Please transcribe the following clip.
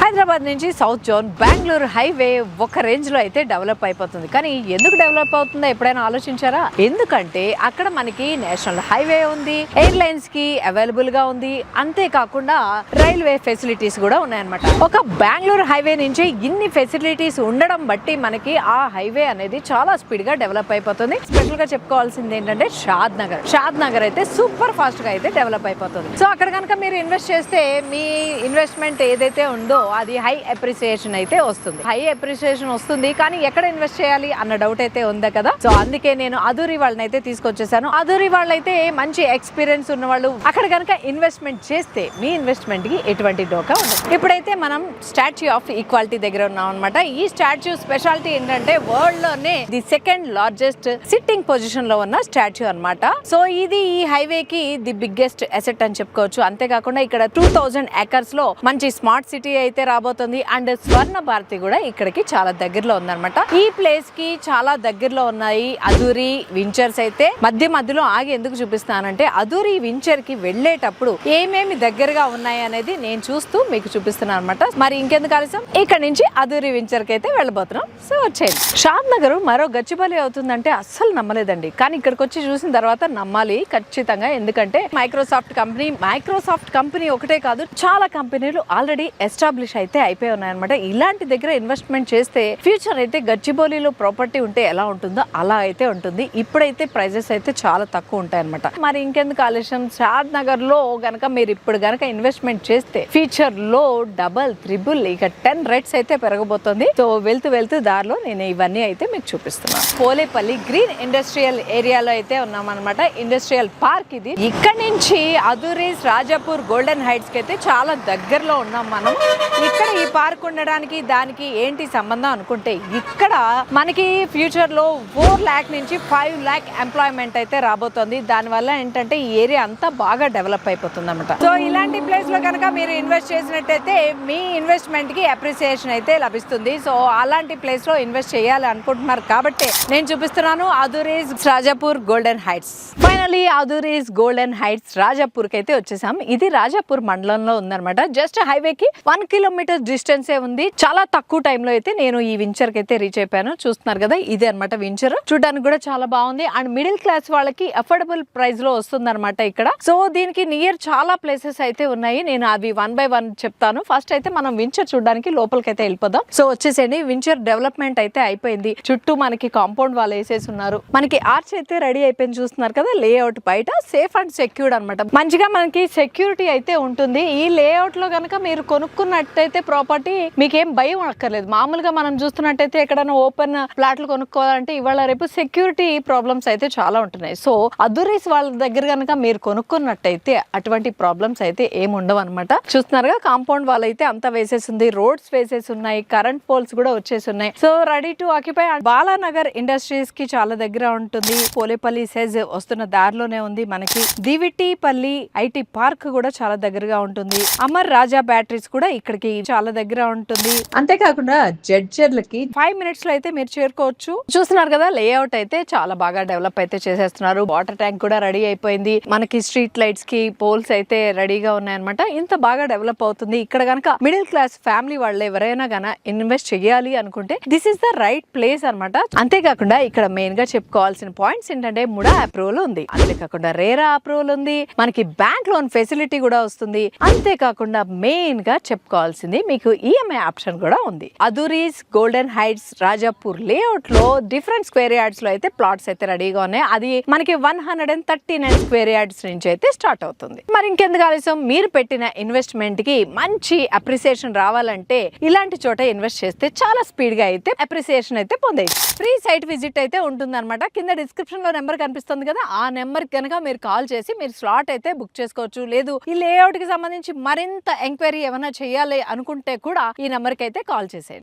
హైదరాబాద్ నుంచి south zone Bengaluru highway ఒక range లో అయితే డెవలప్ అయిపోతుంది. కానీ ఎందుకు డెవలప్ అవుతుందో ఎప్పుడైనా ఆలోచించారా? ఎందుకంటే అక్కడ మనకి నేషనల్ హైవే ఉంది, ఎయిర్లైన్స్ కి అవైలబుల్ గా ఉంది, అంతేకాకుండా రైల్వే ఫెసిలిటీస్ కూడా ఉన్నాయన్నమాట. ఒక బెంగళూరు హైవే నుంచి ఇన్ని ఫెసిలిటీస్ ఉండడం బట్టి మనకి ఆ హైవే అనేది చాలా స్పీడ్ గా డెవలప్ అయిపోతుంది. స్పెషల్ గా చెప్పుకోవాల్సింది ఏంటంటే షాద్ నగర్ అయితే సూపర్ ఫాస్ట్ గా అయితే డెవలప్ అయిపోతుంది. సో అక్కడ కనుక మీరు ఇన్వెస్ట్ చేస్తే మీ ఇన్వెస్ట్మెంట్ ఏదైతే ఉందో అది హై అప్రిసియేషన్ అయితే వస్తుంది. కానీ ఎక్కడ ఇన్వెస్ట్ చేయాలి అన్న డౌట్ అయితే ఉందా కదా. సో అందుకే నేను అదూరి వాళ్ళని అయితే తీసుకొచ్చేసాను. అదూరి వాళ్ళైతే మంచి ఎక్స్పీరియన్స్ ఉన్న వాళ్ళు. అక్కడ కనుక ఇన్వెస్ట్మెంట్ చేస్తే మీ ఇన్వెస్ట్మెంట్ కి ఎటువంటి డోకా ఉండదు. ఇప్పుడైతే మనం స్టాచ్యూ ఆఫ్ ఈక్వాలిటీ దగ్గర ఉన్నాం అనమాట. ఈ స్టాచ్యూ స్పెషాలిటీ ఏంటంటే వరల్డ్ లోనే the second largest sitting position లో ఉన్న స్టాచ్యూ అనమాట. సో ఇది ఈ హైవే కి ది బిగ్గెస్ట్ అసెట్ అని చెప్పుకోవచ్చు. అంతేకాకుండా ఇక్కడ 2000 ఏకర్స్ లో మంచి స్మార్ట్ సిటీ అయితే రాబోతుంది. అండ్ స్వర్ణ భారతి కూడా ఇక్కడికి చాలా దగ్గరలో ఉందన్నమాట. ఈ ప్లేస్ కి చాలా దగ్గరలో ఉన్నాయి అదూరి వించర్స్. అయితే మధ్యలో ఆగి ఎందుకు చూపిస్తానంటే అదూరి వించర్ కి వెళ్ళేటప్పుడు ఏమేమి దగ్గరగా ఉన్నాయి అనేది నేను చూస్తూ మీకు చూపిస్తున్నాను అనమాట. మరి ఇంకెందుకు ఆలస్యం, ఇక్కడ నుంచి అదూరి వించర్ కి అయితే వెళ్ళబోతున్నాం. సో వచ్చేయండి. షాద్ నగర్ మరో గచ్చిబౌలి అవుతుందంటే అస్సలు నమ్మలేదండి. కానీ ఇక్కడికి వచ్చి చూసిన తర్వాత నమ్మాలి ఖచ్చితంగా. ఎందుకంటే మైక్రోసాఫ్ట్ కంపెనీ ఒకటే కాదు, చాలా కంపెనీలు ఆల్రెడీ ఎస్టాబ్లిష్ అయితే అయిపోయి ఉన్నాయన్నమాట. ఇలాంటి దగ్గర ఇన్వెస్ట్మెంట్ చేస్తే ఫ్యూచర్ అయితే గచ్చిబౌలిలో ప్రాపర్టీ ఉంటే ఎలా ఉంటుందో అలా అయితే ఉంటుంది. ఇప్పుడైతే ప్రైజెస్ అయితే చాలా తక్కువ ఉంటాయి అనమాట. మరి ఇంకెందుకు ఆలస్యం, షాద్ నగర్ లో గనక మీరు ఇప్పుడు గనక ఇన్వెస్ట్మెంట్ చేస్తే ఫ్యూచర్ లో డబల్ త్రిబుల్ ఇక 10 రేట్స్ అయితే పెరగబోతుంది. సో వెళ్తూ దారిలో నేను ఇవన్నీ అయితే మీకు చూపిస్తున్నాను. పోలేపల్లి గ్రీన్ ఇండస్ట్రియల్ ఏరియాలో అయితే ఉన్నాం అనమాట. ఇండస్ట్రియల్ పార్క్ ఇది. ఇక్కడ నుంచి అదూరీస్ రాజాపూర్ గోల్డెన్ హైట్స్ కి అయితే చాలా దగ్గరలో ఉన్నాం మనం. ఇక్కడ ఈ పార్క్ ఉండడానికి దానికి ఏంటి సంబంధం అనుకుంటే, ఇక్కడ మనకి ఫ్యూచర్ లో 4 lakh నుంచి 5 lakh ఎంప్లాయ్మెంట్ అయితే రాబోతోంది. దాని వల్ల ఏంటంటే ఈ ఏరియా అంతా బాగా డెవలప్ అయిపోతుంది అనమాట. సో ఇలాంటి ప్లేస్ లో కనుక మీరు ఇన్వెస్ట్ చేసినట్టయితే మీ ఇన్వెస్ట్మెంట్ కి అప్రిసియేషన్ అయితే లభిస్తుంది. సో అలాంటి ప్లేస్ లో ఇన్వెస్ట్ చేయాలి అనుకుంటున్నారు కాబట్టి నేను చూపిస్తున్నాను Aduri's Rajapur golden heights. Finally Aduri's golden heights Rajapur కి అయితే వచ్చేసాం. ఇది రాజాపూర్ మండలంలో ఉందన్నమాట. జస్ట్ హైవే కి 1 kilometer డిస్టెన్స్ ఉంది. చాలా తక్కువ టైంలో అయితే నేను ఈ వించర్ కి అయితే రీచ్ అయిపోయాను. చూస్తున్నారు కదా, ఇదే అనమాట వించర్. చూడడానికి కూడా చాలా బాగుంది. అండ్ మిడిల్ క్లాస్ వాళ్ళకి అఫోర్డబుల్ ప్రైస్ లో వస్తుంది అనమాట ఇక్కడ. సో దీనికి నియర్ చాలా ప్లేసెస్ అయితే ఉన్నాయి. నేను అవి 1 by 1 చెప్తాను. ఫస్ట్ అయితే మనం వించర్ చూడడానికి లోపలికి అయితే వెళ్ళిపోదాం. సో వచ్చేసేయండి. వించర్ డెవలప్మెంట్ అయితే అయిపోయింది. చుట్టూ మనకి కాంపౌండ్ వాళ్ళు వేసేసి ఉన్నారు. మనకి ఆర్చ్ అయితే రెడీ అయిపోయింది. చూస్తున్నారు కదా, లేఅవుట్ బయట సేఫ్ అండ్ సెక్యూర్డ్ అనమాట. మంచిగా మనకి సెక్యూరిటీ అయితే ఉంటుంది. ఈ లేఅవుట్ లో కనుక మీరు కొనుక్కున్నట్టయితే ప్రాపర్టీ మీకేం భయం అక్కర్లేదు. మామూలుగా మనం చూస్తున్నట్టయితే ఎక్కడైనా ఓపెన్ ప్లాట్లు కొనుక్కోవాలంటే ఇవాళ రేపు సెక్యూరిటీ ప్రాబ్లమ్స్ అయితే చాలా ఉంటున్నాయి. సో అదూరీస్ వాళ్ళ దగ్గర కనుక మీరు కొనుక్కున్నట్టయితే అటువంటి ప్రాబ్లమ్స్ అయితే ఏమి ఉండవు అనమాట. చూస్తున్నారుగా, కాంపౌండ్ వాళ్ళు అయితే అంతా వేసేసింది, రోడ్స్ వేసేసి ఉన్నాయి, కరెంట్ పోల్స్ కూడా వచ్చేసి ఉన్నాయి. So ready to occupy. Balanagar industries కి చాలా దగ్గర ఉంటుంది. పోలేపల్లి సెజ్ వస్తున్న దారిలోనే ఉంది. మనకి దివిటిపల్లి ఐటీ పార్క్ కూడా చాలా దగ్గరగా ఉంటుంది. అమర్ రాజా బ్యాటరీస్ కూడా ఇక్కడికి చాలా దగ్గర ఉంటుంది. అంతేకాకుండా జడ్జర్లకి 5 minutes లో అయితే మీరు చేరుకోవచ్చు. చూస్తున్నారు కదా, లేఅవుట్ అయితే చాలా బాగా డెవలప్ అయితే చేసేస్తున్నారు. వాటర్ ట్యాంక్ కూడా రెడీ అయిపోయింది. మనకి స్ట్రీట్ లైట్స్ కి పోల్స్ అయితే రెడీగా ఉన్నాయన్నమాట. ఇంత బాగా డెవలప్ అవుతుంది. ఇక్కడ గనక మిడిల్ క్లాస్ ఫ్యామిలీ వాళ్ళు ఎవరైనా గన ఇన్వెస్ట్ చేయాలి అనుకుంటే this is the right place అనమాట. అంతేకాకుండా ఇక్కడ మెయిన్ గా చెప్పుకోవాల్సిన పాయింట్స్ ఏంటంటే ముడా అప్రూవల్ ఉంది, అంతేకాకుండా రేరా అప్రూవల్ ఉంది, మనకి బ్యాంక్ లోన్ ఫెసిలిటీ కూడా వస్తుంది. అంతేకాకుండా మెయిన్ గా చెప్పుకోవాల్సింది మీకు ఈఎంఐ ఆప్షన్ కూడా ఉంది. అదూరీస్ గోల్డెన్ హైట్స్ రాజాపూర్ లేఅవుట్ లో డిఫరెంట్ స్క్వేర్ యార్డ్స్ లో అయితే ప్లాట్స్ అయితే రెడీగా ఉన్నాయి. అది మనకి 139 స్క్వేర్ యార్డ్స్ నుంచి అయితే స్టార్ట్ అవుతుంది. మరి ఇంకెందుకు ఆలస్యం, మీరు పెట్టిన ఇన్వెస్ట్మెంట్ కి మంచి అప్రిసియేషన్ రావాలంటే ఇలాంటి చోట ఇన్వెస్ట్ చేస్తే చాలా స్పీడ్ గా అయితే అప్రిసియేషన్ అయితే పొందేది. ఫ్రీ సైట్ విజిట్ అయితే ఉంటుంది అనమాట. కింద డిస్క్రిప్షన్ లో నెంబర్ కనిపిస్తుంది కదా, ఆ నెంబర్ కనుక మీరు కాల్ చేసి మీరు స్లాట్ అయితే బుక్ చేసుకోవచ్చు. లేదు ఈ లేఅవుట్ కి సంబంధించి మరింత ఎంక్వైరీ ఏమైనా చేయాలి అనుకుంటే కూడా ఈ నెంబర్ కి అయితే కాల్ చేసేయండి.